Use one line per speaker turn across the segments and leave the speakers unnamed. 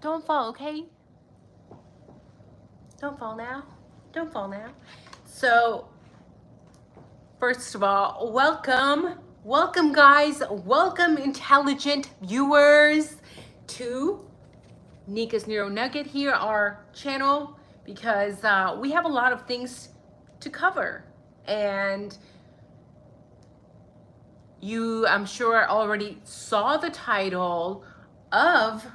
Don't fall, okay? Don't fall now. Don't fall now. So, first of all, welcome. Welcome, guys. Welcome, intelligent viewers, to Nika's Neuro Nugget here, our channel, because we have a lot of things to cover. And you, I'm sure, already saw the title of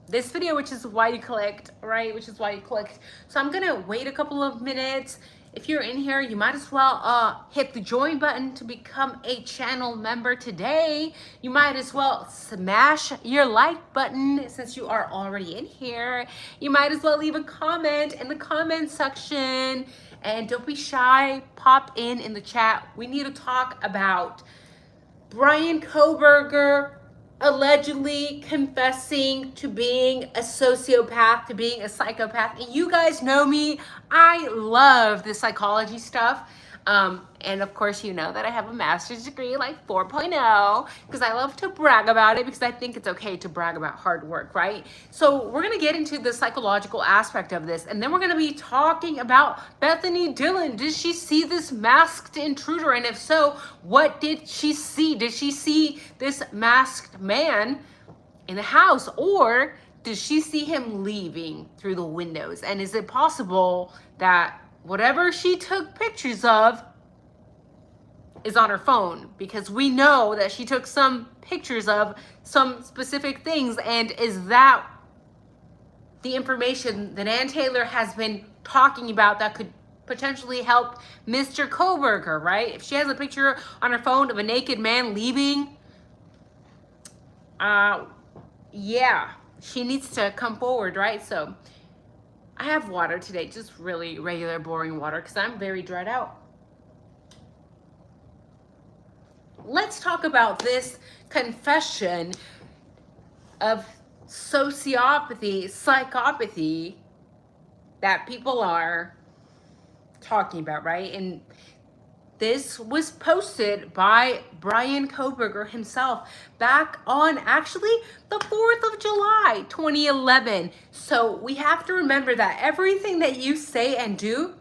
this video, which is why you clicked, right? Which is why you clicked. So I'm gonna wait a couple of minutes. If you're in here, you might as well hit the join button to become a channel member today. You might as well smash your like button since you are already in here. You might as well leave a comment in the comment section. And don't be shy, pop in the chat. We need to talk about Brian Kohberger allegedly confessing to being a sociopath, to being a psychopath. And you guys know me, I love the psychology stuff. And of course, you know that I have a master's degree, like 4.0, because I love to brag about it, because I think it's okay to brag about hard work, right? So we're gonna get into the psychological aspect of this, and then we're gonna be talking about Bethany Dillon. Did she see this masked intruder? And if so, what did she see? Did she see this masked man in the house, or did she see him leaving through the windows? And is it possible that whatever she took pictures of is on her phone? Because we know that she took some pictures of some specific things. And is that the information that Ann Taylor has been talking about that could potentially help Mr. Kohberger, right? If she has a picture on her phone of a naked man leaving, yeah, she needs to come forward, right? So I have water today, just really regular, boring water, because I'm very dried out. Let's talk about this confession of sociopathy, psychopathy that people are talking about, right? And this was posted by Brian Kohberger himself back on actually the 4th of July, 2011. So we have to remember that everything that you say and do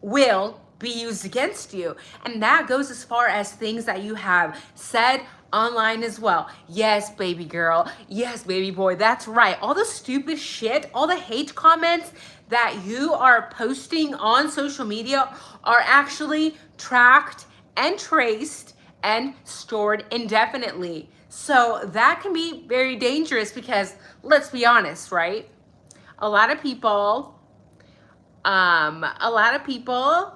will be used against you. And that goes as far as things that you have said online as well. Yes, baby girl. Yes, baby boy. That's right. All the stupid shit, all the hate comments that you are posting on social media are actually tracked and traced and stored indefinitely. So that can be very dangerous, because let's be honest, right? A lot of people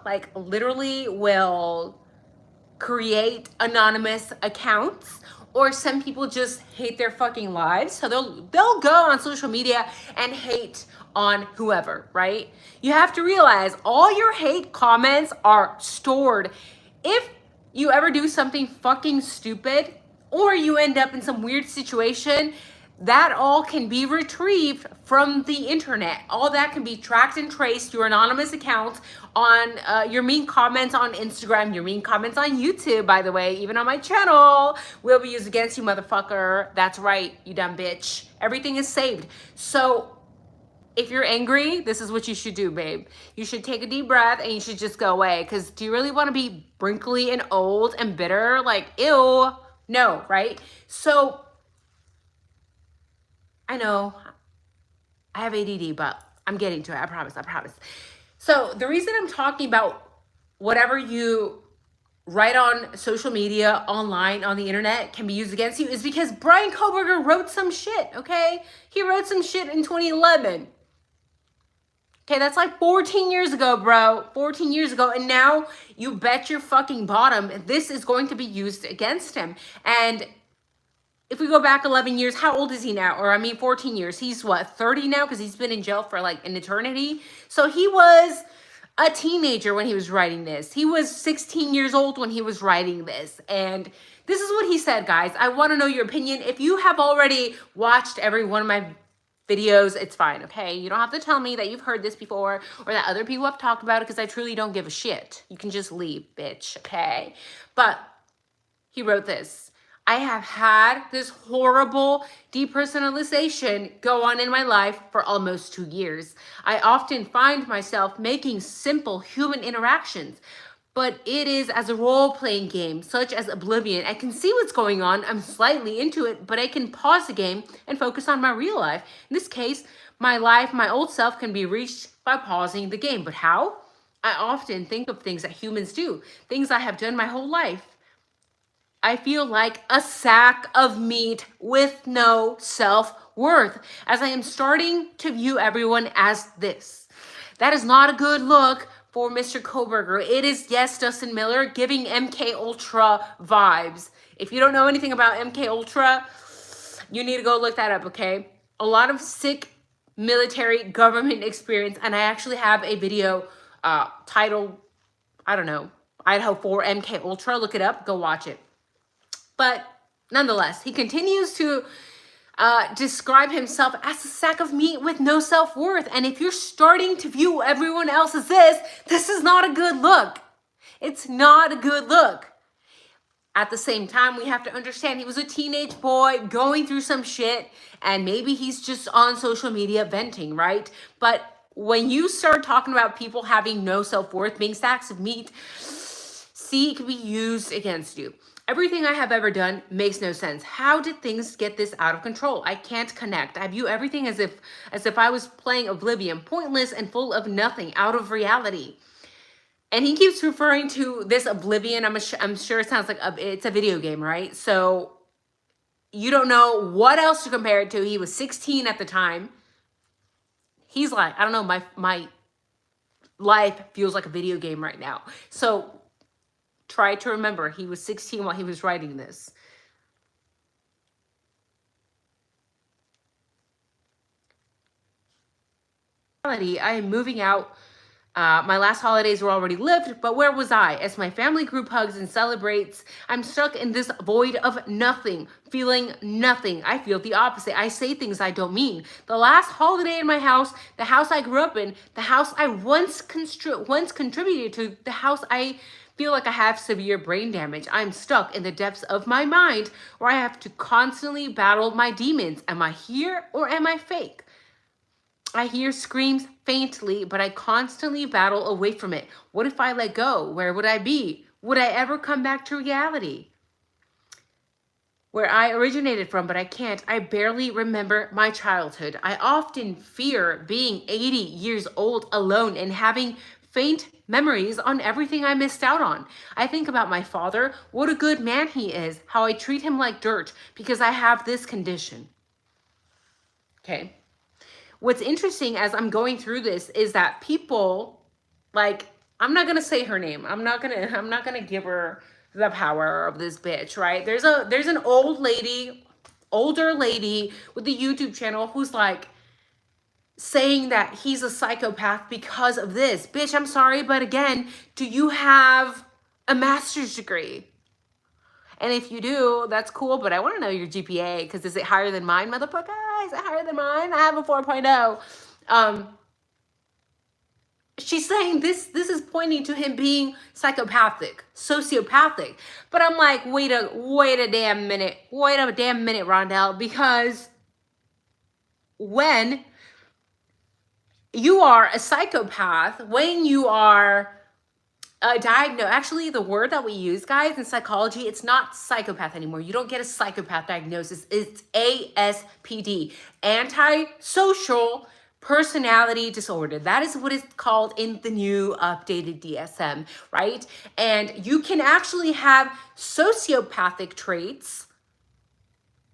like literally will create anonymous accounts, or some people just hate their fucking lives. So they'll go on social media and hate on whoever, right? You have to realize all your hate comments are stored. If you ever do something fucking stupid, or you end up in some weird situation, that all can be retrieved from the internet. All that can be tracked and traced. Your anonymous accounts on your mean comments on Instagram, your mean comments on YouTube, by the way, even on my channel, will be used against you, motherfucker. That's right, you dumb bitch. Everything is saved. So if you're angry, this is what you should do, babe. You should take a deep breath and you should just go away. Because do you really want to be wrinkly and old and bitter? Like, ew. No, right? So I know I have ADD, but I'm getting to it. I promise. So the reason I'm talking about whatever you write on social media, online, on the internet can be used against you is because Brian Kohberger wrote some shit, okay? He wrote some shit in 2011. Okay, that's like 14 years ago, bro. 14 years ago. And now you bet your fucking bottom this is going to be used against him. And if we go back 11 years, how old is he now? Or 14 years. He's what, 30 now? Because he's been in jail for like an eternity. So he was a teenager when he was writing this. He was 16 years old when he was writing this. And this is what he said, guys. I want to know your opinion. If you have already watched every one of my videos, it's fine, okay? You don't have to tell me that you've heard this before or that other people have talked about it, because I truly don't give a shit. You can just leave, bitch, okay? But he wrote this. I have had this horrible depersonalization go on in my life for almost 2 years. I often find myself making simple human interactions, but it is as a role-playing game, such as Oblivion. I can see what's going on, I'm slightly into it, but I can pause the game and focus on my real life. In this case, my life, my old self can be reached by pausing the game. But how? I often think of things that humans do, things I have done my whole life. I feel like a sack of meat with no self-worth, as I am starting to view everyone as this. That is not a good look for Mr. Kohberger. It is, yes, Dustin Miller giving MK Ultra vibes. If you don't know anything about MK Ultra, you need to go look that up, okay? A lot of sick military government experience, and I actually have a video titled, I don't know, IDAHO4 MK Ultra. Look it up, go watch it. But nonetheless, he continues to describe himself as a sack of meat with no self-worth. And if you're starting to view everyone else as this is not a good look. It's not a good look. At the same time, we have to understand he was a teenage boy going through some shit, and maybe he's just on social media venting, right? But when you start talking about people having no self-worth, being sacks of meat, see, it can be used against you. Everything I have ever done makes no sense. How did things get this out of control? I can't connect. I view everything as if I was playing Oblivion, pointless and full of nothing, out of reality. And he keeps referring to this Oblivion. I'm sure it sounds like it's a video game, right? So you don't know what else to compare it to. He was 16 at the time. He's like, I don't know, my life feels like a video game right now. So try to remember, he was 16 while he was writing this. I am moving out. My last holidays were already lived, but where was I? As my family group hugs and celebrates, I'm stuck in this void of nothing, feeling nothing. I feel the opposite. I say things I don't mean. The last holiday in my house, the house I grew up in, the house I once contributed to, the house I feel like I have severe brain damage. I'm stuck in the depths of my mind where I have to constantly battle my demons. Am I here or am I fake? I hear screams faintly, but I constantly battle away from it. What if I let go? Where would I be? Would I ever come back to reality? Where I originated from, but I can't. I barely remember my childhood. I often fear being 80 years old alone and having faint memories on everything I missed out on. I think about my father, what a good man he is, how I treat him like dirt because I have this condition. Okay. What's interesting as I'm going through this is that people, like, I'm not gonna say her name. I'm not gonna give her the power of this bitch, right? There's an older lady with a YouTube channel who's like saying that he's a psychopath because of this. Bitch, I'm sorry, but again, do you have a master's degree? And if you do, that's cool, but I want to know your GPA, because is it higher than mine, motherfucker? Is it higher than mine? I have a 4.0. She's saying this is pointing to him being psychopathic, sociopathic. But I'm like, wait a damn minute, Rondell, because when you are a psychopath, when you are diagnosed, actually the word that we use, guys, in psychology, it's not psychopath anymore. You don't get a psychopath diagnosis. It's ASPD, antisocial personality disorder. That is what it's called in the new updated DSM, right? And you can actually have sociopathic traits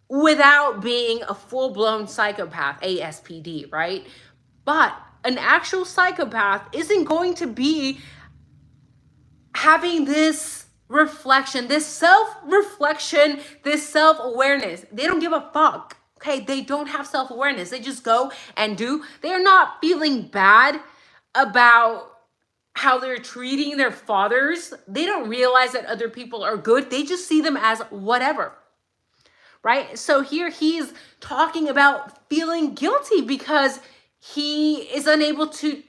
without being a full-blown psychopath, ASPD, right? But an actual psychopath isn't going to be having this reflection, this self-reflection, this self-awareness. They don't give a fuck, okay? They don't have self-awareness. They just go and do. They're not feeling bad about how they're treating their fathers. They don't realize that other people are good. They just see them as whatever, right? So here he's talking about feeling guilty because he is unable to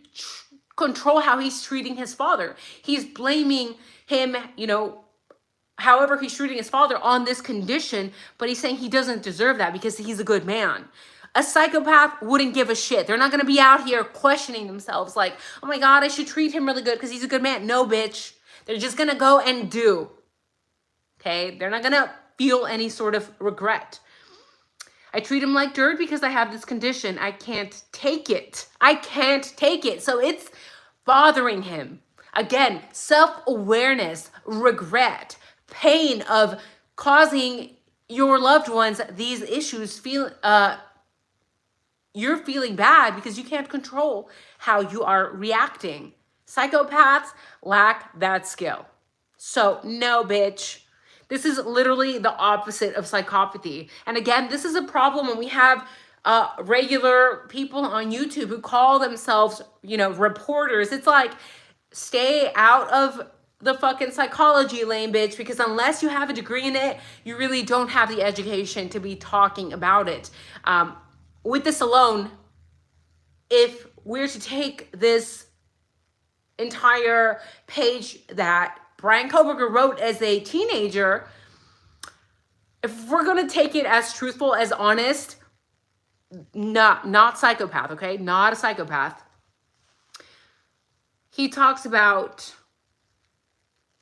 control how he's treating his father. He's blaming him, you know, However, he's treating his father on this condition, but he's saying he doesn't deserve that because he's a good man. A psychopath wouldn't give a shit. They're not going to be out here questioning themselves like, oh my God, I should treat him really good because he's a good man. No, bitch. They're just going to go and do. Okay? They're not going to feel any sort of regret. I treat him like dirt because I have this condition. I can't take it. I can't take it. So it's bothering him. Again, self-awareness, regret, pain of causing your loved ones these issues, you're feeling bad because you can't control how you are reacting. Psychopaths lack that skill. So no, bitch. This is literally the opposite of psychopathy. And again, this is a problem when we have regular people on YouTube who call themselves, reporters. It's like, stay out of the fucking psychology lane, bitch, because unless you have a degree in it, you really don't have the education to be talking about it. With this alone, if we're to take this entire page that Brian Kohberger wrote as a teenager, if we're going to take it as truthful, as honest, not psychopath, okay? Not a psychopath. He talks about,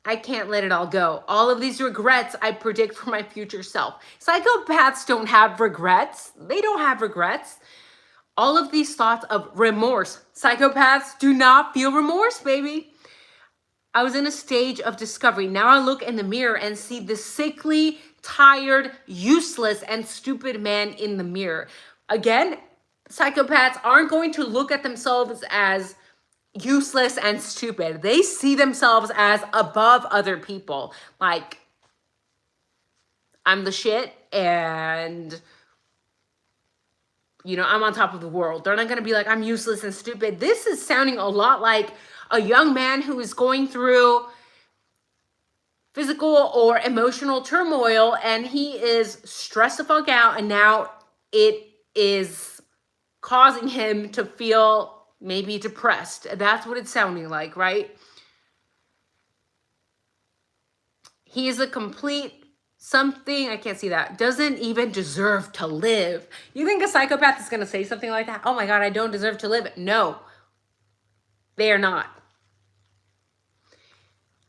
I can't let it all go. All of these regrets I predict for my future self. Psychopaths don't have regrets. They don't have regrets. All of these thoughts of remorse. Psychopaths do not feel remorse, baby. I was in a stage of discovery. Now I look in the mirror and see the sickly, tired, useless, and stupid man in the mirror. Again, psychopaths aren't going to look at themselves as useless and stupid. They see themselves as above other people. Like, I'm the shit and, I'm on top of the world. They're not going to be like, I'm useless and stupid. This is sounding a lot like a young man who is going through physical or emotional turmoil and he is stressed the fuck out, and now it is causing him to feel maybe depressed. That's what it's sounding like, right? He is a complete something, I can't see that, doesn't even deserve to live. You think a psychopath is going to say something like that? Oh my God, I don't deserve to live. No, they are not.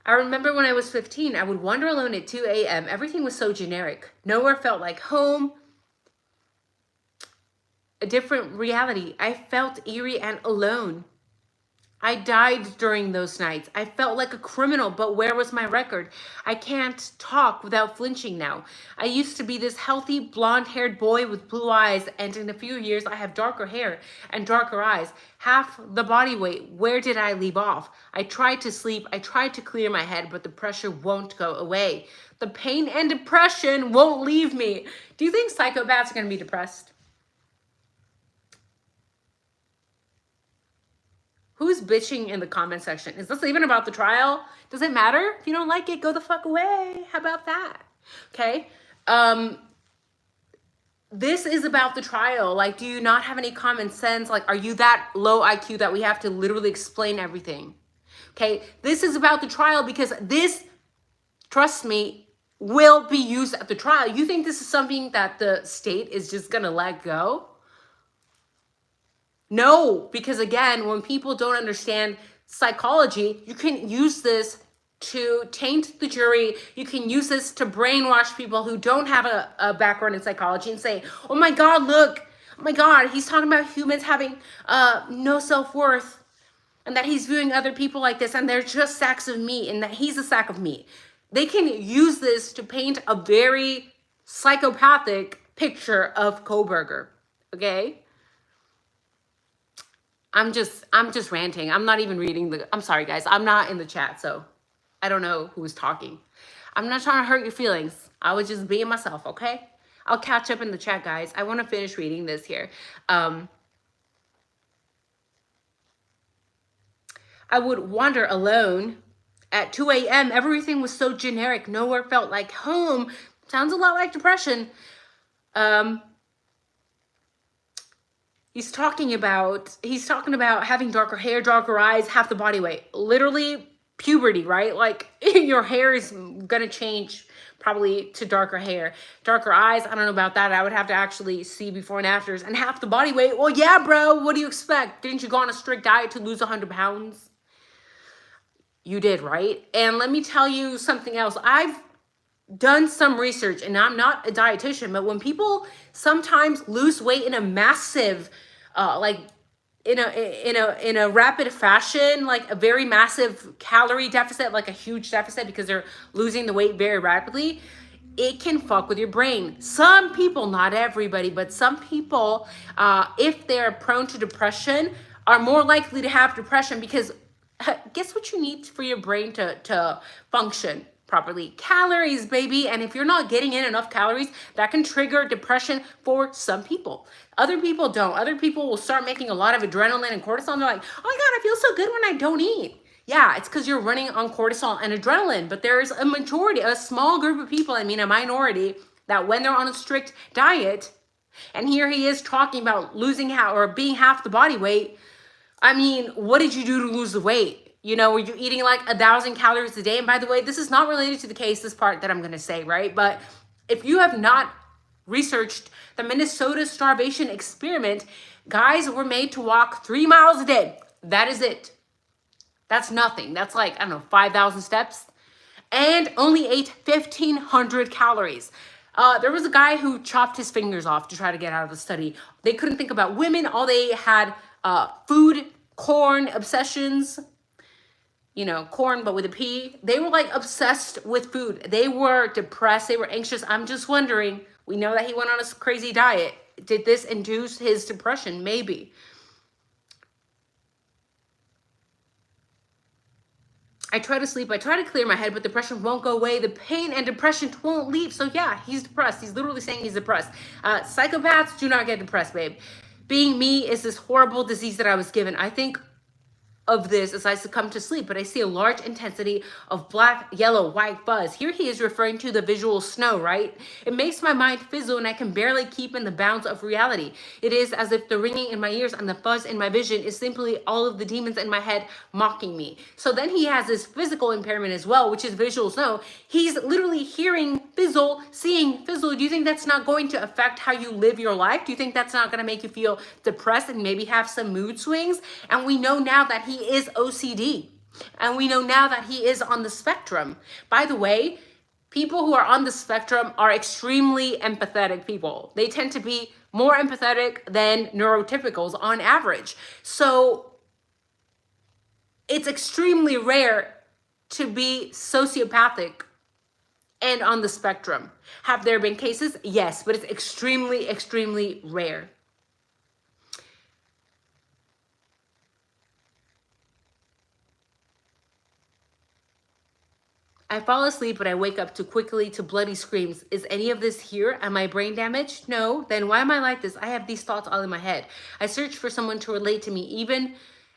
I remember when I was 15, I would wander alone at 2 a.m. Everything was so generic. Nowhere felt like home. A different reality. I felt eerie and alone. I died during those nights. I felt like a criminal, but where was my record? I can't talk without flinching now. I used to be this healthy, blonde-haired boy with blue eyes, and in a few years, I have darker hair and darker eyes. Half the body weight. Where did I leave off? I tried to sleep. I tried to clear my head, but the pressure won't go away. The pain and depression won't leave me. Do you think psychopaths are going to be depressed? Who's bitching in the comment section? Is this even about the trial? Does it matter? If you don't like it, go the fuck away. How about that? Okay. This is about the trial. Like, do you not have any common sense? Like, are you that low IQ that we have to literally explain everything? Okay. This is about the trial because this, trust me, will be used at the trial. You think this is something that the state is just going to let go? No, because again, when people don't understand psychology, you can use this to taint the jury. You can use this to brainwash people who don't have a background in psychology and say, oh my God, look, oh my God, he's talking about humans having no self-worth and that he's viewing other people like this and they're just sacks of meat and that he's a sack of meat. They can use this to paint a very psychopathic picture of Kohberger, okay? I'm just ranting. I'm not even reading I'm sorry guys, I'm not in the chat, so I don't know who's talking. I'm not trying to hurt your feelings. I was just being myself, okay? I'll catch up in the chat, guys. I want to finish reading this here. I would wander alone at 2 a.m. Everything was so generic. Nowhere felt like home. Sounds a lot like depression. He's talking about having darker hair, darker eyes, half the body weight. Literally, puberty, right? Like your hair is gonna change probably to darker hair, darker eyes. I don't know about that. I would have to actually see before and afters. And half the body weight. Well, yeah, bro. What do you expect? Didn't you go on a strict diet to lose 100 pounds? You did, right? And let me tell you something else. I've done some research, and I'm not a dietitian, but when people sometimes lose weight in a massive, like in a rapid fashion, like a very massive calorie deficit, like a huge deficit because they're losing the weight very rapidly, it can fuck with your brain. Some people, not everybody, but some people, if they're prone to depression, are more likely to have depression because guess what you need for your brain to function properly? Calories, baby. And if you're not getting in enough calories, that can trigger depression for some people. Other people don't. Other people will start making a lot of adrenaline and cortisol. They're like, oh my God, I feel so good when I don't eat. Yeah, it's because you're running on cortisol and adrenaline. But there's a majority, a small group of people, I mean a minority, that when they're on a strict diet, and here he is talking about losing or being half the body weight. I mean, what did you do to lose the weight? You know, were you eating like 1,000 calories a day? And by the way, this is not related to the case, this part that I'm going to say, right? But if you have not researched the Minnesota starvation experiment, guys were made to walk 3 miles a day. That is it. That's nothing. That's like, I don't know, 5,000 steps. And only ate 1,500 calories. There was a guy who chopped his fingers off to try to get out of the study. They couldn't think about women. All they had food, corn obsessions, you know, corn, but with a P. They were like obsessed with food. They were depressed. They were anxious. I'm just wondering, we know that he went on a crazy diet. Did this induce his depression? Maybe. I try to sleep. I try to clear my head, but depression won't go away. The pain and depression won't leave. So yeah, he's depressed. He's literally saying he's depressed. Psychopaths do not get depressed, babe. Being me is this horrible disease that I was given. I think of this as I succumb to sleep, but I see a large intensity of black, yellow, white fuzz. Here he is referring to the visual snow, right? It makes my mind fizzle and I can barely keep in the bounds of reality. It is as if the ringing in my ears and the fuzz in my vision is simply all of the demons in my head mocking me. So then he has this physical impairment as well, which is visual snow. He's literally hearing fizzle, seeing fizzle. Do you think that's not going to affect how you live your life? Do you think that's not going to make you feel depressed and maybe have some mood swings? And we know now that he is OCD. And we know now that he is on the spectrum. By the way, people who are on the spectrum are extremely empathetic people. They tend to be more empathetic than neurotypicals on average. So it's extremely rare to be sociopathic and on the spectrum. Have there been cases? Yes, but it's extremely, extremely rare. I fall asleep, but I wake up too quickly to bloody screams. Is any of this here? Am I brain damaged? No. Then why am I like this? I have these thoughts all in my head. I search for someone to relate to me.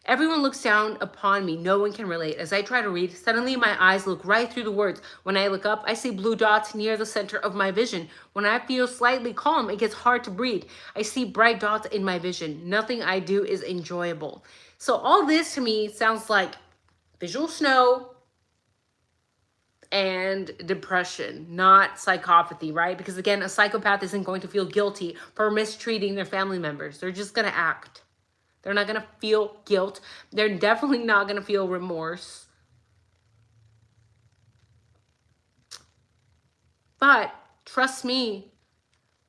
Everyone looks down upon me. No one can relate. As I try to read, suddenly my eyes look right through the words. When I look up, I see blue dots near the center of my vision. When I feel slightly calm, it gets hard to breathe. I see bright dots in my vision. Nothing I do is enjoyable. So all this to me sounds like visual snow and depression, not psychopathy, right? Because again, a psychopath isn't going to feel guilty for mistreating their family members. They're just going to act. They're not going to feel guilt. They're definitely not going to feel remorse. But trust me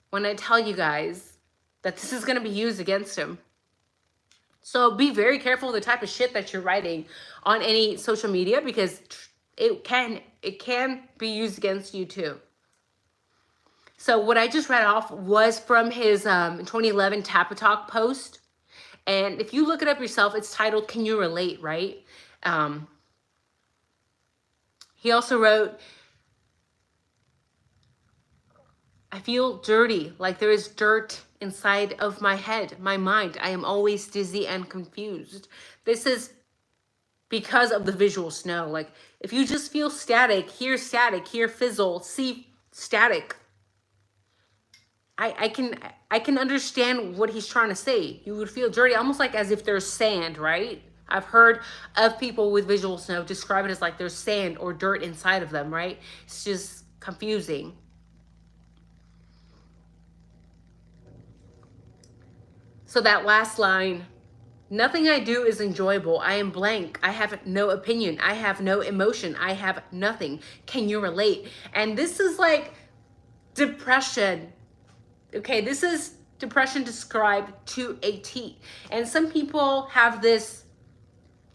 when I tell you guys that this is going to be used against him. So be very careful of the type of shit that you're writing on any social media, because it can be used against you too. So what I just read off was from his 2011 Tappa Talk post. And if you look it up yourself, it's titled, Can You Relate, right? He also wrote, I feel dirty, like there is dirt inside of my head, my mind. I am always dizzy and confused. This is because of the visual snow. Like, if you just feel static, hear fizzle, see static, I can understand what he's trying to say. You would feel dirty, almost like as if there's sand, right? I've heard of people with visual snow describe it as like there's sand or dirt inside of them, right? It's just confusing. So that last line, nothing I do is enjoyable. I am blank. I have no opinion. I have no emotion. I have nothing. Can you relate? And this is like depression. Okay, this is depression described to a T. And some people have this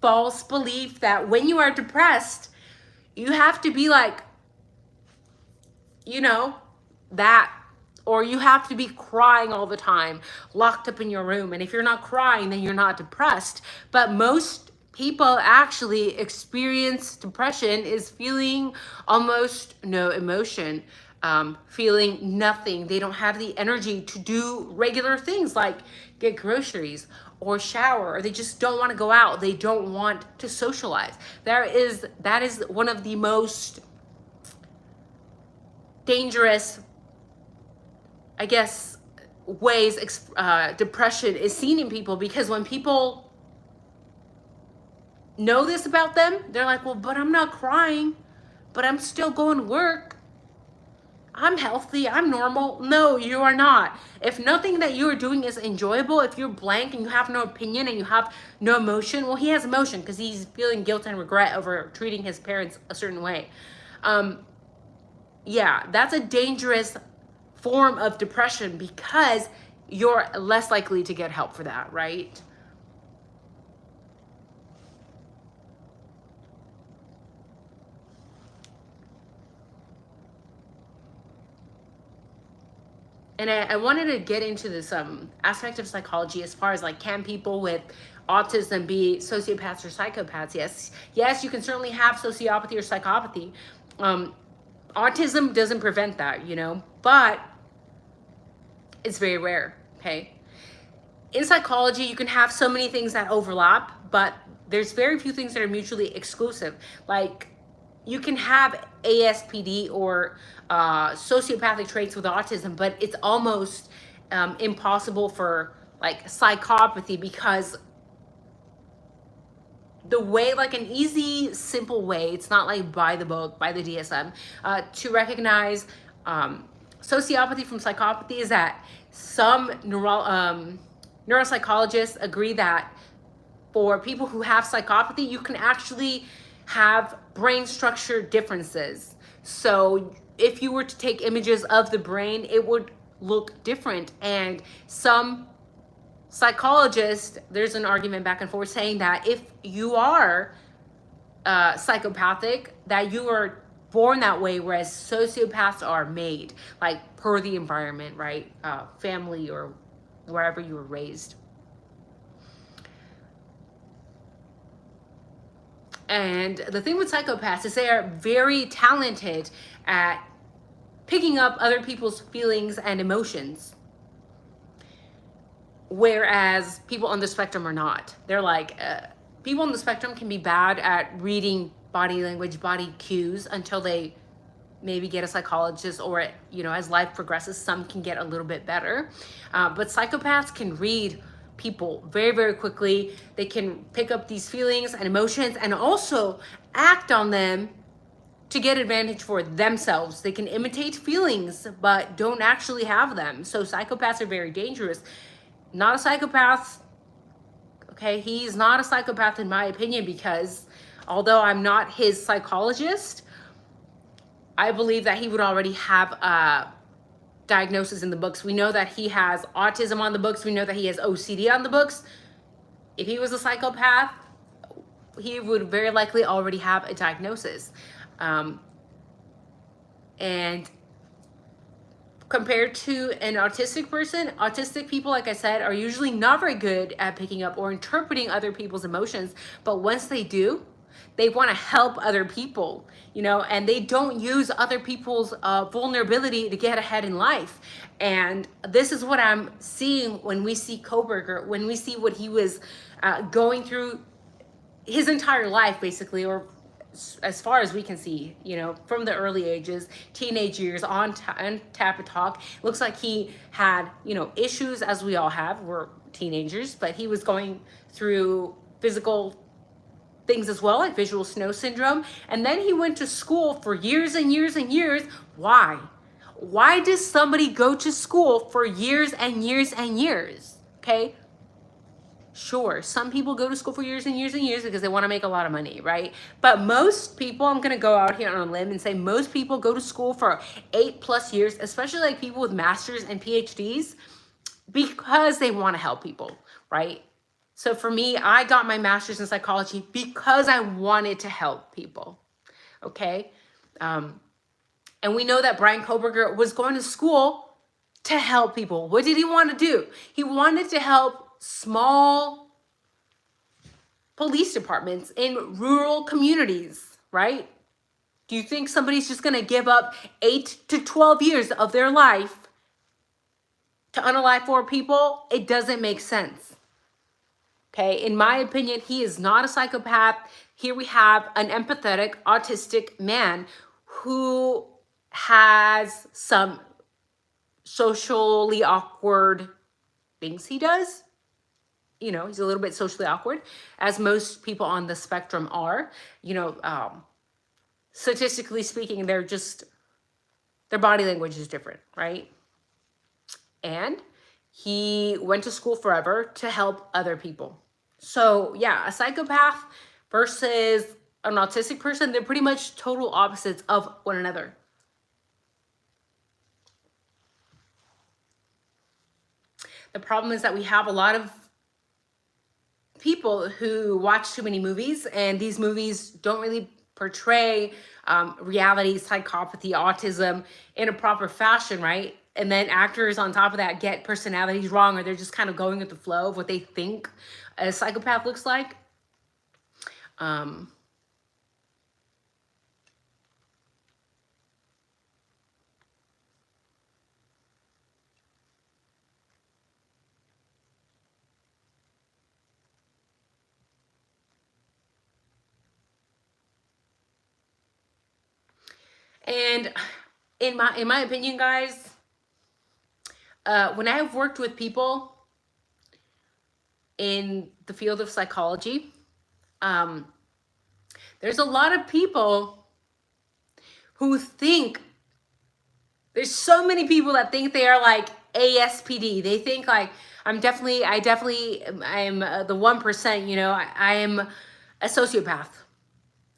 false belief that when you are depressed, you have to be like, you know, that, or you have to be crying all the time, locked up in your room. And if you're not crying, then you're not depressed. But most people actually experience depression is feeling almost no emotion, feeling nothing. They don't have the energy to do regular things like get groceries or shower, or they just don't want to go out. They don't want to socialize. That is one of the most dangerous, I guess, ways depression is seen in people, because when people know this about them, they're like, well, but I'm not crying, but I'm still going to work. I'm healthy, I'm normal. No, you are not. If nothing that you are doing is enjoyable, if you're blank and you have no opinion and you have no emotion, well, he has emotion because he's feeling guilt and regret over treating his parents a certain way. Yeah, that's a dangerous form of depression because you're less likely to get help for that, right? And I wanted to get into this aspect of psychology as far as like, can people with autism be sociopaths or psychopaths? Yes, you can certainly have sociopathy or psychopathy. Autism doesn't prevent that, you know, but it's very rare, okay? In psychology, you can have so many things that overlap, but there's very few things that are mutually exclusive. Like, you can have ASPD or sociopathic traits with autism, but it's almost impossible for like psychopathy, because the way, like an easy, simple way, it's not like by the book, by the DSM, to recognize sociopathy from psychopathy is that some neuropsychologists agree that for people who have psychopathy, you can actually have brain structure differences. So if you were to take images of the brain, it would look different. And some psychologists, there's an argument back and forth saying that if you are psychopathic, that you are born that way, whereas sociopaths are made, like per the environment, right? Family or wherever you were raised. And the thing with psychopaths is they are very talented at picking up other people's feelings and emotions, whereas people on the spectrum are not. They're like, people on the spectrum can be bad at reading body language, body cues, until they maybe get a psychologist, or, you know, as life progresses, some can get a little bit better. But psychopaths can read people very, very quickly. They can pick up these feelings and emotions and also act on them to get advantage for themselves. They can imitate feelings, but don't actually have them. So psychopaths are very dangerous. Not a psychopath, okay? He's not a psychopath in my opinion, because although I'm not his psychologist, I believe that he would already have a diagnosis in the books. We know that he has autism on the books. We know that he has OCD on the books. If he was a psychopath, he would very likely already have a diagnosis. And compared to an autistic person, autistic people, like I said, are usually not very good at picking up or interpreting other people's emotions. But once they do, they want to help other people, you know, and they don't use other people's vulnerability to get ahead in life. And this is what I'm seeing when we see Kohberger, when we see what he was going through his entire life, basically, or as far as we can see, you know, from the early ages, teenage years on Tap and Talk. Looks like he had, you know, issues, as we all have. We're teenagers, but he was going through physical things as well, like visual snow syndrome. And then he went to school for years and years and years. Why? Why does somebody go to school for years and years and years? Okay. Sure, some people go to school for years and years and years because they want to make a lot of money, right? But most people, I'm going to go out here on a limb and say most people go to school for 8+ years, especially like people with masters and PhDs, because they want to help people, right? So for me, I got my master's in psychology because I wanted to help people, okay? And we know that Brian Kohberger was going to school to help people. What did he want to do? He wanted to help small police departments in rural communities, right? Do you think somebody's just going to give up 8 to 12 years of their life to unalive 4 people? It doesn't make sense. Okay, in my opinion, he is not a psychopath. Here we have an empathetic, autistic man who has some socially awkward things he does. You know, he's a little bit socially awkward, as most people on the spectrum are. You know, statistically speaking, their body language is different, right? And he went to school forever to help other people. So yeah, a psychopath versus an autistic person, they're pretty much total opposites of one another. The problem is that we have a lot of people who watch too many movies, and these movies don't really portray reality, psychopathy, autism in a proper fashion, right? And then actors on top of that get personalities wrong, or they're just kind of going with the flow of what they think a psychopath looks like. And in my opinion, guys, when I've worked with people in the field of psychology, there's a lot of people who think, there's so many people that think they are like ASPD. They think like, I'm the 1%, you know, I am a sociopath.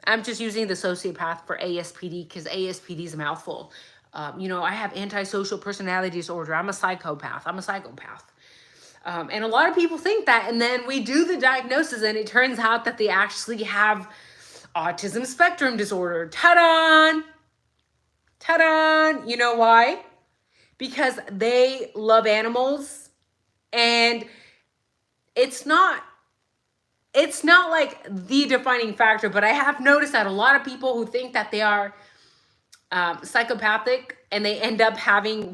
I'm just using the sociopath for ASPD because ASPD is a mouthful. You know, I have antisocial personality disorder. I'm a psychopath. I'm a psychopath. And a lot of people think that, and then we do the diagnosis and it turns out that they actually have autism spectrum disorder. Ta-da! Ta-da! You know why? Because they love animals, and it's not like the defining factor, but I have noticed that a lot of people who think that they are psychopathic and they end up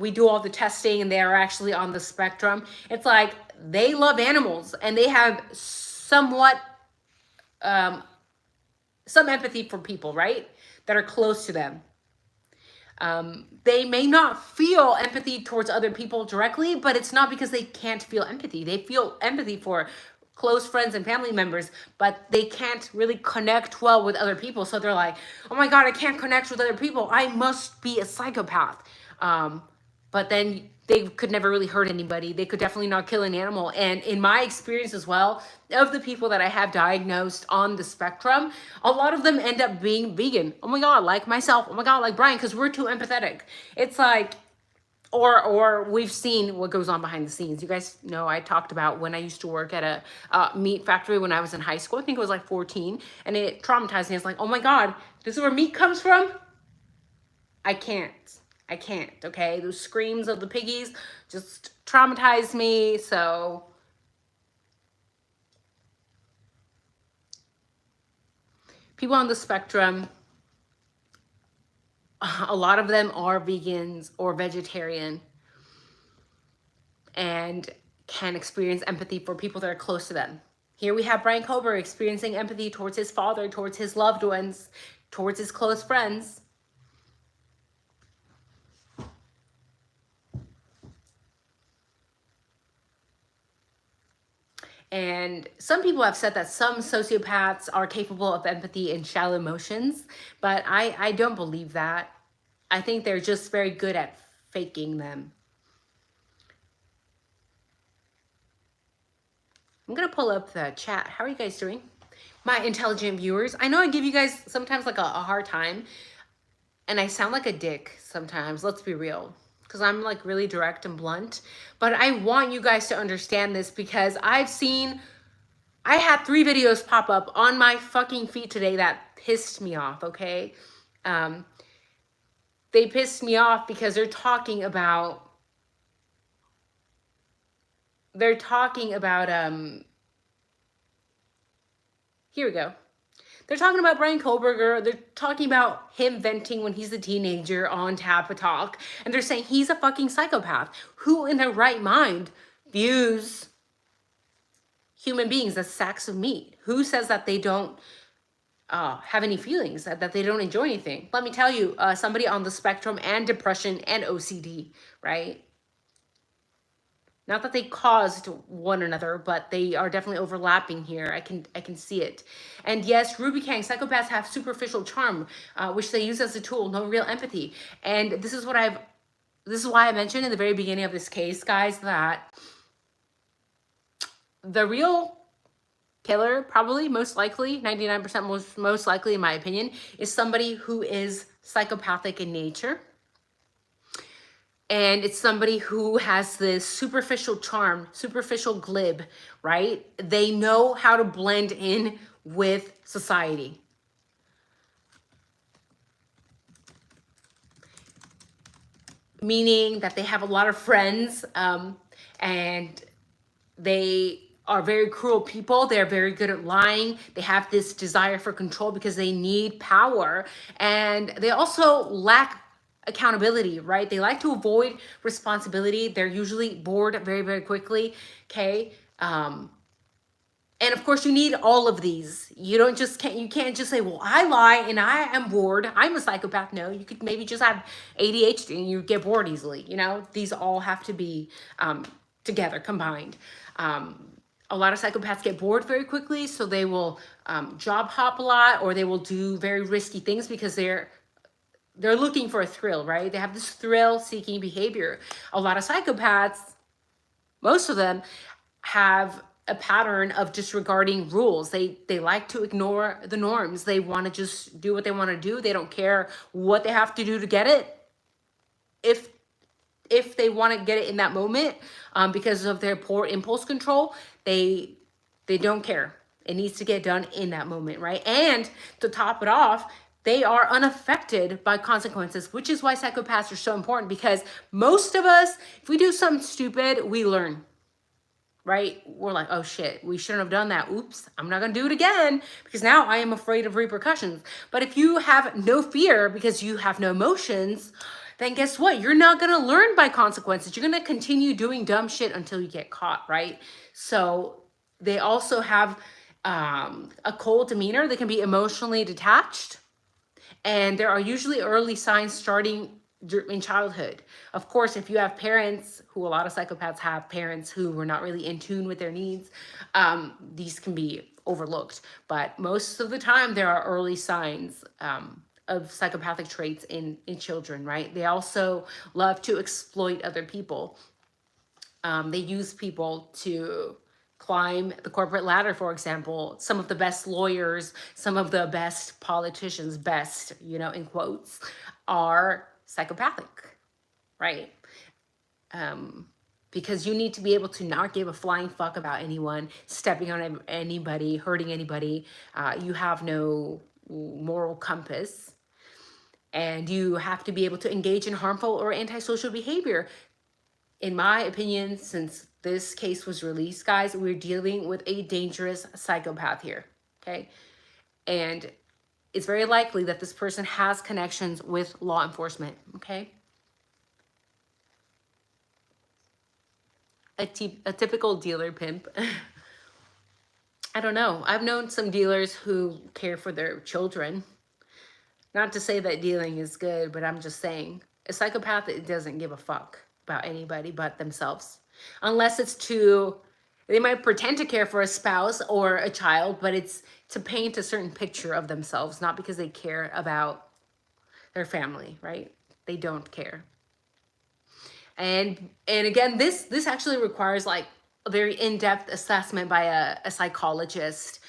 we do all the testing and they are actually on the spectrum. It's like they love animals and they have somewhat some empathy for people, right? That are close to them. They may not feel empathy towards other people directly, but it's not because they can't feel empathy. They feel empathy for close friends and family members, but they can't really connect well with other people. So they're like, oh my God, I can't connect with other people. I must be a psychopath. But then they could never really hurt anybody. They could definitely not kill an animal. And in my experience as well, of the people that I have diagnosed on the spectrum, a lot of them end up being vegan. Oh my God, like myself. Oh my God, like Brian, because we're too empathetic. It's like, or we've seen what goes on behind the scenes. You guys know I talked about when I used to work at a meat factory when I was in high school. I think it was like 14, and it traumatized me. It's like, oh my God, this is where meat comes from? I can't, okay? Those screams of the piggies just traumatized me, so. People on the spectrum, a lot of them are vegans or vegetarian and can experience empathy for people that are close to them. Here we have Brian Kohberger experiencing empathy towards his father, towards his loved ones, towards his close friends. And some people have said that some sociopaths are capable of empathy and shallow emotions, but I don't believe that. I think they're just very good at faking them. I'm gonna pull up the chat. How are you guys doing? My intelligent viewers. I know I give you guys sometimes like a hard time, and I sound like a dick sometimes, let's be real, because I'm like really direct and blunt. But I want you guys to understand this, because I had 3 videos pop up on my fucking feed today that pissed me off, okay? They pissed me off because they're talking about here we go. They're talking about Brian Kohberger. They're talking about him venting when he's a teenager on Tap Talk. And they're saying he's a fucking psychopath. Who in their right mind views human beings as sacks of meat? Who says that they don't have any feelings, that they don't enjoy anything? Let me tell you, somebody on the spectrum and depression and OCD, right? Not that they caused one another, but they are definitely overlapping here. I can see it. And yes, Ruby Kang, psychopaths have superficial charm, which they use as a tool, no real empathy. And this is why I mentioned in the very beginning of this case, guys, that the real killer, probably most likely, 99% most likely in my opinion, is somebody who is psychopathic in nature. And it's somebody who has this superficial charm, superficial glib, right? They know how to blend in with society. Meaning that they have a lot of friends, and they are very cruel people. They're very good at lying. They have this desire for control because they need power. And they also lack accountability, right? They like to avoid responsibility. They're usually bored very, very quickly, okay? And of course, you need all of these. You can't just say, well, I lie and I am bored, I'm a psychopath. No, you could maybe just have ADHD and you get bored easily. You know, these all have to be together, combined. A lot of psychopaths get bored very quickly, so they will job hop a lot, or they will do very risky things because they're looking for a thrill, right? They have this thrill-seeking behavior. A lot of psychopaths, most of them, have a pattern of disregarding rules. They like to ignore the norms. They want to just do what they want to do. They don't care what they have to do to get it. If they want to get it in that moment, because of their poor impulse control, they don't care. It needs to get done in that moment, right? And to top it off, they are unaffected by consequences, which is why psychopaths are so important, because most of us, if we do something stupid, we learn, right? We're like, oh shit, we shouldn't have done that. Oops, I'm not gonna do it again because now I am afraid of repercussions. But if you have no fear because you have no emotions, then guess what? You're not gonna learn by consequences. You're gonna continue doing dumb shit until you get caught, right? So they also have a cold demeanor. They can be emotionally detached. And there are usually early signs starting in childhood. Of course, if you have parents, who a lot of psychopaths have parents who were not really in tune with their needs, these can be overlooked. But most of the time, there are early signs of psychopathic traits in children, right? They also love to exploit other people. They use people to climb the corporate ladder, for example. Some of the best lawyers, some of the best politicians, best, you know, in quotes, are psychopathic, right? Because you need to be able to not give a flying fuck about anyone, stepping on anybody, hurting anybody. You have no moral compass. And you have to be able to engage in harmful or antisocial behavior. In my opinion, since this case was released, guys, we're dealing with a dangerous psychopath here, okay? And it's very likely that this person has connections with law enforcement, okay? A typical dealer pimp. I don't know. I've known some dealers who care for their children. Not to say that dealing is good, but I'm just saying, a psychopath, it doesn't give a fuck about anybody but themselves. Unless it's They might pretend to care for a spouse or a child, but it's to paint a certain picture of themselves, not because they care about their family, right? They don't care. And again, this actually requires like a very in-depth assessment by a psychologist.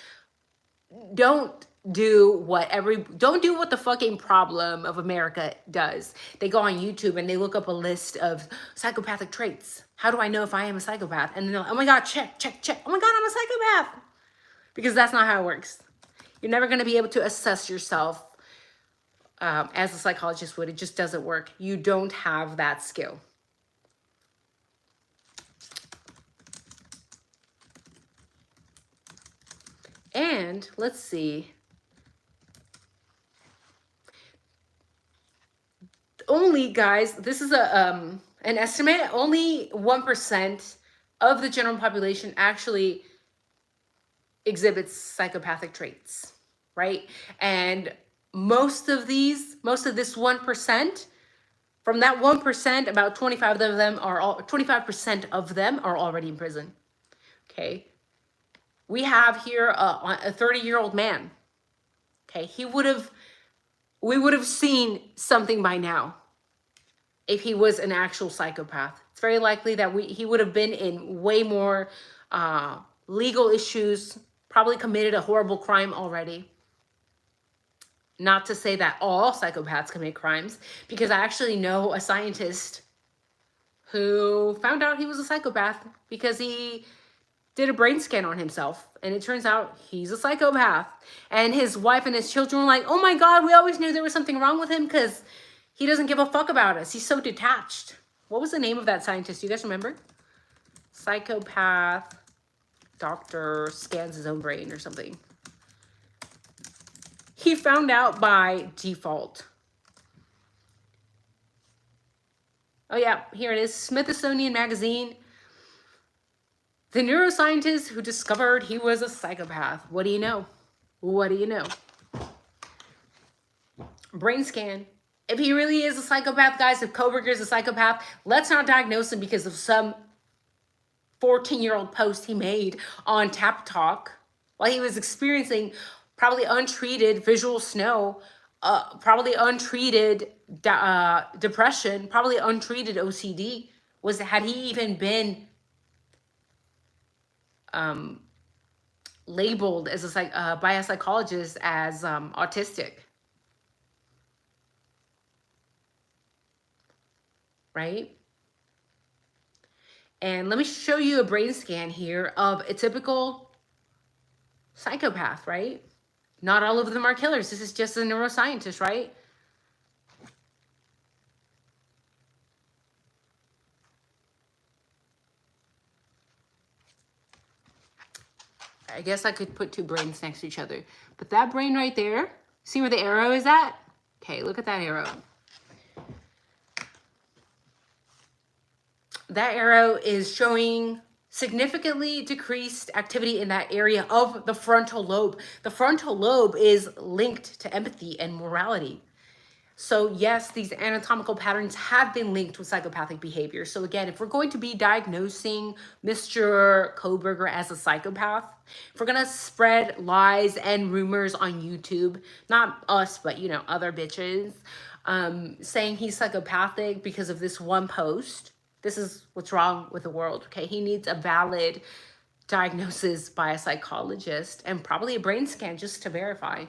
Don't do what the fucking problem of America does. They go on YouTube and they look up a list of psychopathic traits. How do I know if I am a psychopath? And then they're like, oh my God, check. Oh my God, I'm a psychopath. Because that's not how it works. You're never going to be able to assess yourself as a psychologist would. It just doesn't work. You don't have that skill. And let's see. Only, guys, this is an estimate. Only 1% of the general population actually exhibits psychopathic traits, right? And most of this 1%, from that 1%, about 25% of them are already in prison. Okay. We have here a 30-year-old man. Okay. We would have seen something by now if he was an actual psychopath. It's very likely that he would have been in way more legal issues, probably committed a horrible crime already. Not to say that all psychopaths commit crimes, because I actually know a scientist who found out he was a psychopath because he did a brain scan on himself, and it turns out he's a psychopath. And his wife and his children were like, oh my God, we always knew there was something wrong with him because he doesn't give a fuck about us. He's so detached. What was the name of that scientist? Do you guys remember? Psychopath, doctor scans his own brain or something. He found out by default. Oh yeah, here it is. Smithsonian Magazine. The neuroscientist who discovered he was a psychopath. What do you know? What do you know? Brain scan. If he really is a psychopath, guys, if Kohberger is a psychopath, let's not diagnose him because of some 14-year-old post he made on Tap Talk while he was experiencing probably untreated visual snow, probably untreated depression, probably untreated OCD. Had he even been labeled as by a psychologist as autistic, right? And let me show you a brain scan here of a typical psychopath, right? Not all of them are killers. This is just a neuroscientist, right? I guess I could put two brains next to each other. But that brain right there, see where the arrow is at? Okay, look at that arrow. That arrow is showing significantly decreased activity in that area of the frontal lobe. The frontal lobe is linked to empathy and morality. So yes, these anatomical patterns have been linked with psychopathic behavior. So again, if we're going to be diagnosing Mr. Kohberger as a psychopath, if we're gonna spread lies and rumors on YouTube, not us, but you know, other bitches, saying he's psychopathic because of this one post, this is what's wrong with the world, okay? He needs a valid diagnosis by a psychologist and probably a brain scan just to verify.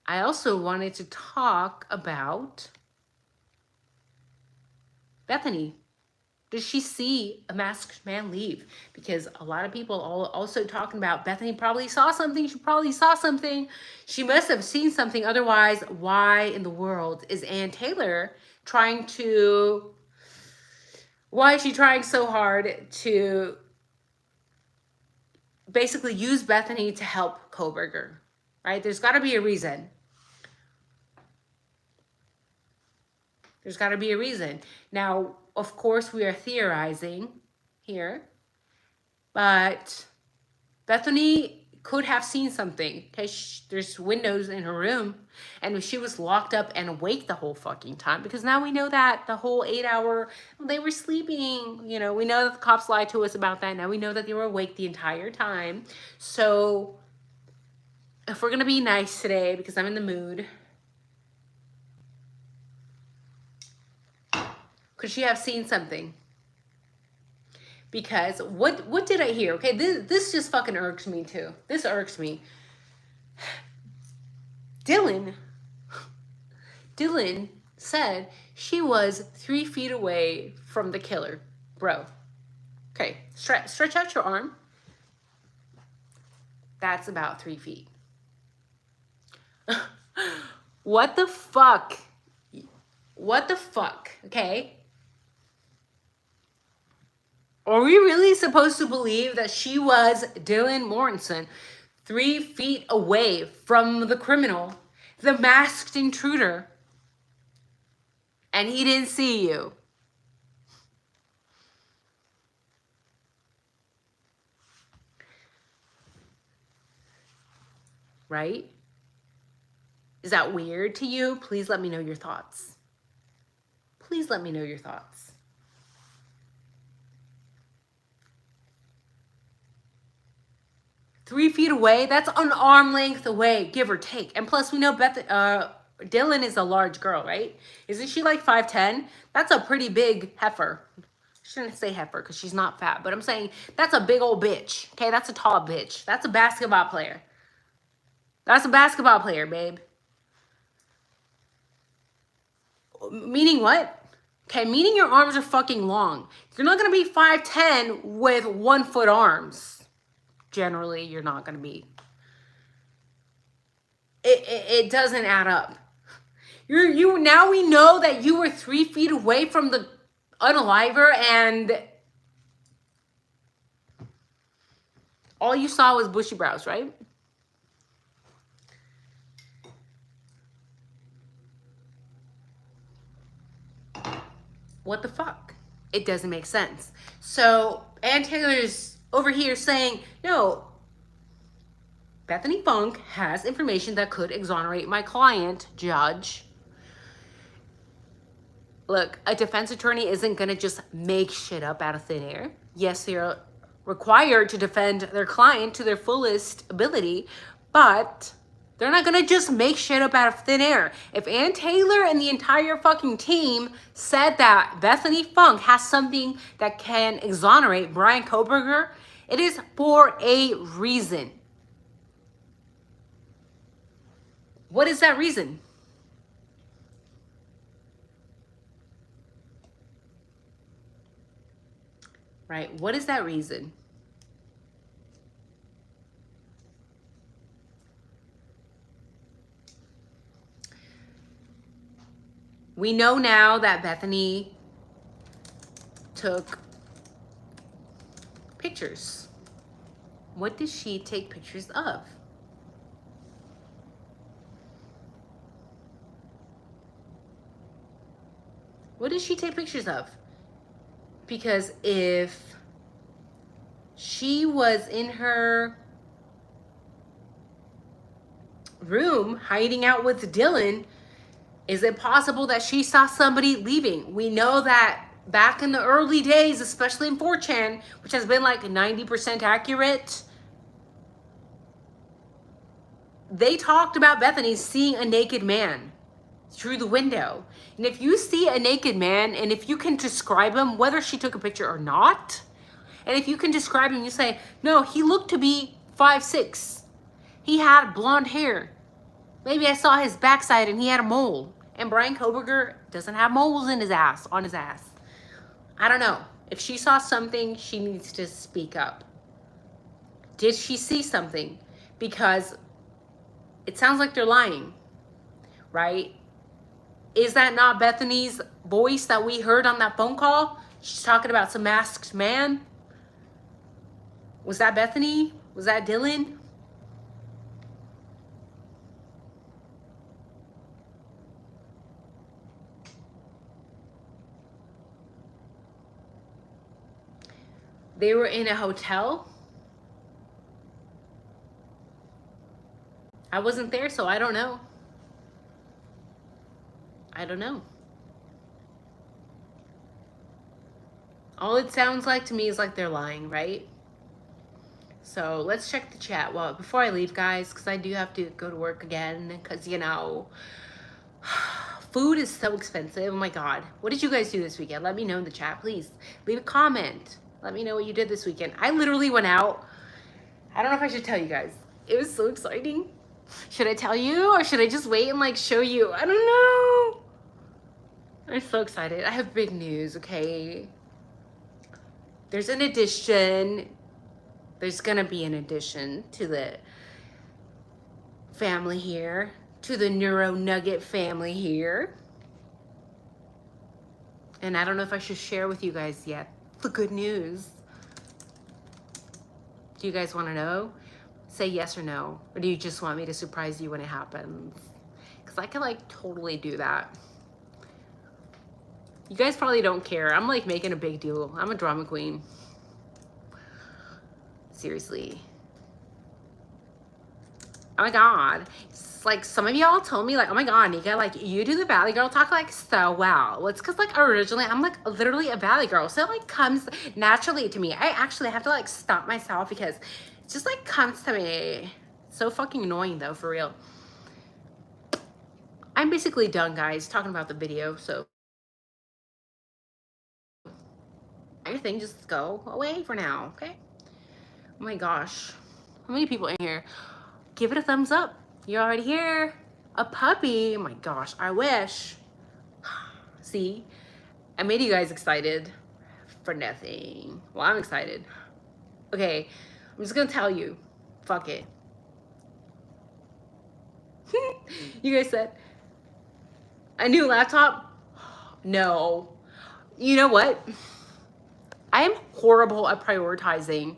I also wanted to talk about Bethany. Does she see a masked man leave? Because a lot of people are also talking about Bethany probably saw something. She probably saw something. She must have seen something. Otherwise, why in the world is Ann Taylor trying to... Why is she trying so hard to basically use Bethany to help Kohberger? Right? There's got to be a reason. There's got to be a reason. Now, of course, we are theorizing here, but Bethany could have seen something. Okay, there's windows in her room, and she was locked up and awake the whole fucking time, because now we know that the whole 8 hour, they were sleeping. You know, we know that the cops lied to us about that. Now we know that they were awake the entire time. So if we're gonna be nice today, because I'm in the mood, could she have seen something? Because what did I hear? Okay, this just fucking irks me too. This irks me. Dylan said she was 3 feet away from the killer. Bro. Okay, stretch out your arm. That's about 3 feet. What the fuck? What the fuck? Okay. Are we really supposed to believe that she was Dylan Mortensen, 3 feet away from the criminal, the masked intruder, and he didn't see you? Right? Is that weird to you? Please let me know your thoughts. Please let me know your thoughts. Three feet away, that's an arm length away, give or take. And plus, we know Dylan is a large girl, right? Isn't she like 5'10"? That's a pretty big heifer. I shouldn't say heifer because she's not fat, but I'm saying that's a big old bitch. Okay, that's a tall bitch. That's a basketball player. That's a basketball player, babe. Meaning what? Okay, meaning your arms are fucking long. You're not gonna be 5'10" with 1 foot arms. Generally, you're not going to be. It doesn't add up. You now we know that you were 3 feet away from the unaliver, and all you saw was bushy brows, right? What the fuck? It doesn't make sense. So Ann Taylor's over here saying, no, Bethany Funk has information that could exonerate my client, judge. Look, a defense attorney isn't going to just make shit up out of thin air. Yes, they're required to defend their client to their fullest ability, but they're not going to just make shit up out of thin air. If Ann Taylor and the entire fucking team said that Bethany Funk has something that can exonerate Brian Kohberger, it is for a reason. What is that reason? Right? What is that reason? We know now that Bethany took pictures. What did she take pictures of? What did she take pictures of? Because if she was in her room hiding out with Dylan, is it possible that she saw somebody leaving? We know that back in the early days, especially in 4chan, which has been like 90% accurate, they talked about Bethany seeing a naked man through the window. And if you see a naked man, and if you can describe him, whether she took a picture or not, and if you can describe him, you say, no, he looked to be 5'6". He had blonde hair. Maybe I saw his backside and he had a mole. And Brian Kohberger doesn't have moles in his ass, on his ass. I don't know. If she saw something, she needs to speak up. Did she see something? Because it sounds like they're lying, right? Is that not Bethany's voice that we heard on that phone call? She's talking about some masked man. Was that Bethany? Was that Dylan? They were in a hotel. I wasn't there, so I don't know. I don't know. All it sounds like to me is like they're lying, right? So let's check the chat. Well, before I leave, guys, because I do have to go to work again, because, you know, food is so expensive. Oh my God. What did you guys do this weekend? Let me know in the chat, please. Leave a comment. Let me know what you did this weekend. I literally went out. I don't know if I should tell you guys. It was so exciting. Should I tell you, or should I just wait and like show you? I don't know. I'm so excited. I have big news, okay? There's an addition. There's gonna be an addition to the family here, to the Neuro Nugget family here. And I don't know if I should share with you guys yet the good news. Do you guys want to know? Say yes or no. Or do you just want me to surprise you when it happens? Because I can like totally do that. You guys probably don't care. I'm like making a big deal. I'm a drama queen. Seriously. Oh my God. It's like some of y'all told me like, oh my God, Nika, like you do the Valley Girl talk like so well. Well, it's because like originally I'm like literally a Valley Girl. So it like comes naturally to me. I actually have to like stop myself because it just like comes to me. So fucking annoying though, for real. I'm basically done, guys, talking about the video. So everything just go away for now, okay? Oh my gosh. How many people in here? Give it a thumbs up. You're already here. A puppy. Oh my gosh, I wish. See, I made you guys excited for nothing. Well, I'm excited. Okay, I'm just gonna tell you. Fuck it. You guys said a new laptop? No. You know what? I am horrible at prioritizing.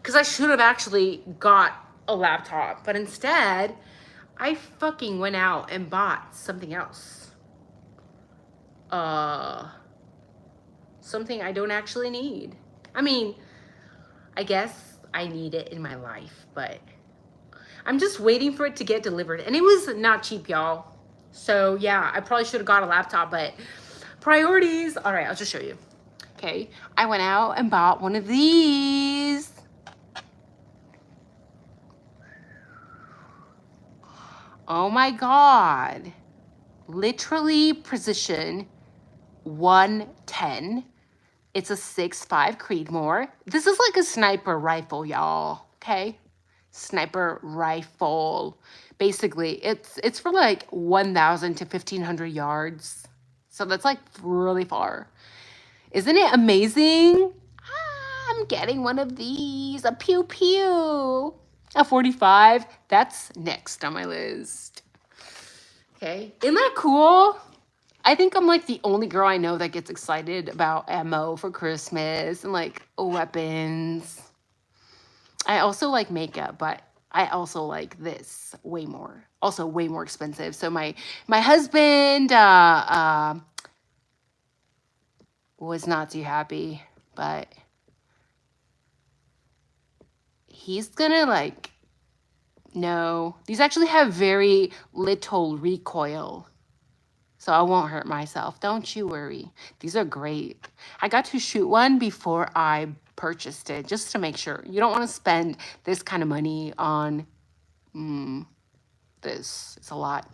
Because I should have actually got a laptop, but instead, I fucking went out and bought something else. Something I don't actually need. I mean, I guess I need it in my life, but I'm just waiting for it to get delivered. And it was not cheap, y'all. So yeah, I probably should have got a laptop, but priorities. All right, I'll just show you. Okay, I went out and bought one of these. Oh my God. Literally precision 110. It's a 6.5 Creedmoor. This is like a sniper rifle, y'all. Okay? Sniper rifle. Basically, it's for like 1,000 to 1,500 yards. So that's like really far. Isn't it amazing? I'm getting one of these. A pew pew. A 45. That's next on my list. Okay. Isn't that cool? I think I'm like the only girl I know that gets excited about ammo for Christmas and like weapons. I also like makeup, but I also like this way more. Also way more expensive. So my husband was not too happy, but he's gonna like, no. These actually have very little recoil. So I won't hurt myself. Don't you worry. These are great. I got to shoot one before I purchased it, just to make sure. You don't want to spend this kind of money on this. It's a lot.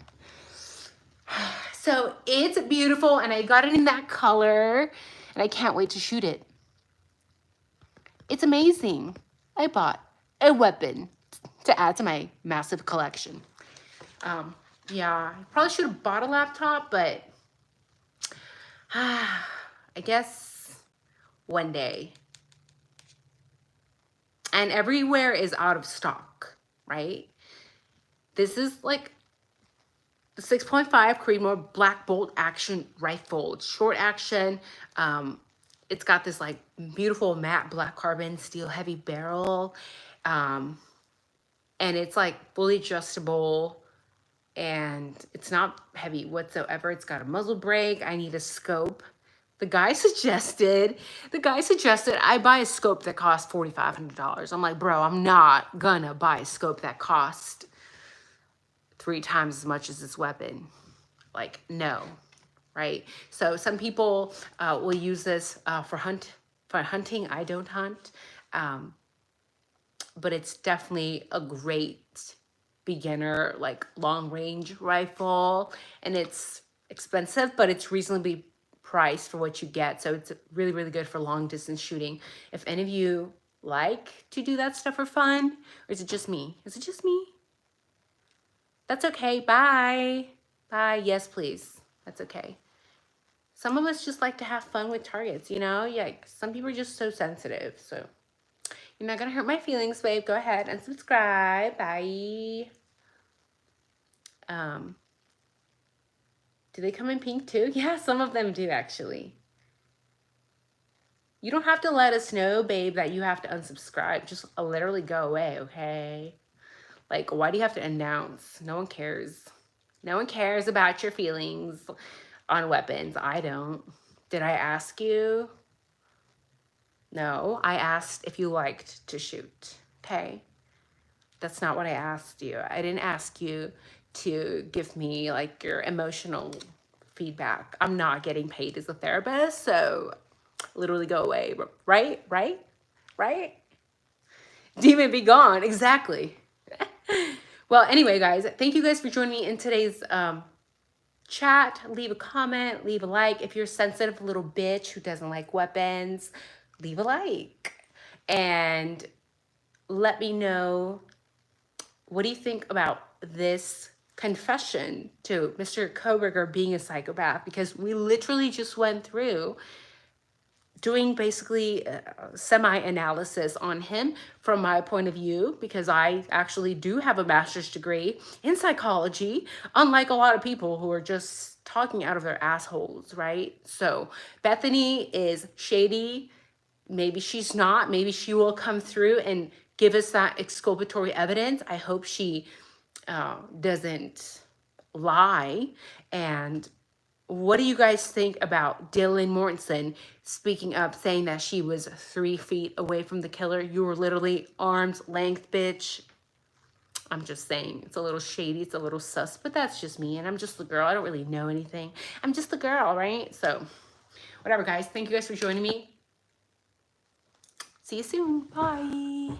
So it's beautiful, and I got it in that color, and I can't wait to shoot it. It's amazing. I bought a weapon to add to my massive collection. Yeah, I probably should have bought a laptop, but I guess one day. And everywhere is out of stock, right? This is like the 6.5 Creedmoor Black Bolt action rifle. It's short action. It's got this like beautiful matte black carbon steel heavy barrel. And it's like fully adjustable. And it's not heavy whatsoever. It's got a muzzle brake. I need a scope The guy suggested I buy a scope that costs $4,500. I'm like, bro, I'm not gonna buy a scope that costs 3 times as much as this weapon. Like, no, right? So some people will use this for hunting. I don't hunt, but it's definitely a great beginner, like long range rifle, and it's expensive, but it's reasonably priced for what you get. So it's really, really good for long distance shooting. If any of you like to do that stuff for fun, or is it just me? Is it just me? That's okay. Bye. Bye. Yes, please. That's okay. Some of us just like to have fun with targets, you know? Yeah, some people are just so sensitive. So you're not gonna hurt my feelings, babe. Go ahead and subscribe. Bye. Do they come in pink too? Yeah, some of them do actually. You don't have to let us know, babe, that you have to unsubscribe. Just literally go away, okay? Like, why do you have to announce? No one cares. No one cares about your feelings on weapons. I don't. Did I ask you? No, I asked if you liked to shoot, okay? That's not what I asked you. I didn't ask you to give me like your emotional feedback. I'm not getting paid as a therapist, so literally go away, right? Right? Right? Demon be gone, exactly. Well, anyway, guys, thank you guys for joining me in today's chat. Leave a comment, leave a like. If you're a sensitive little bitch who doesn't like weapons, leave a like. And let me know, what do you think about this confession to Mr. Kohberger being a psychopath? Because we literally just went through doing basically semi-analysis on him from my point of view, because I actually do have a master's degree in psychology, unlike a lot of people who are just talking out of their assholes, right? So Bethany is shady. Maybe she's not. Maybe she will come through and give us that exculpatory evidence. I hope she doesn't lie. And what do you guys think about Dylan Mortensen speaking up, saying that she was 3 feet away from the killer? You were literally arm's length, bitch. I'm just saying, it's a little shady, it's a little sus, but that's just me, and I'm just the girl. I don't really know anything. I'm just the girl, right? So, whatever, guys. Thank you guys for joining me. See you soon. Bye.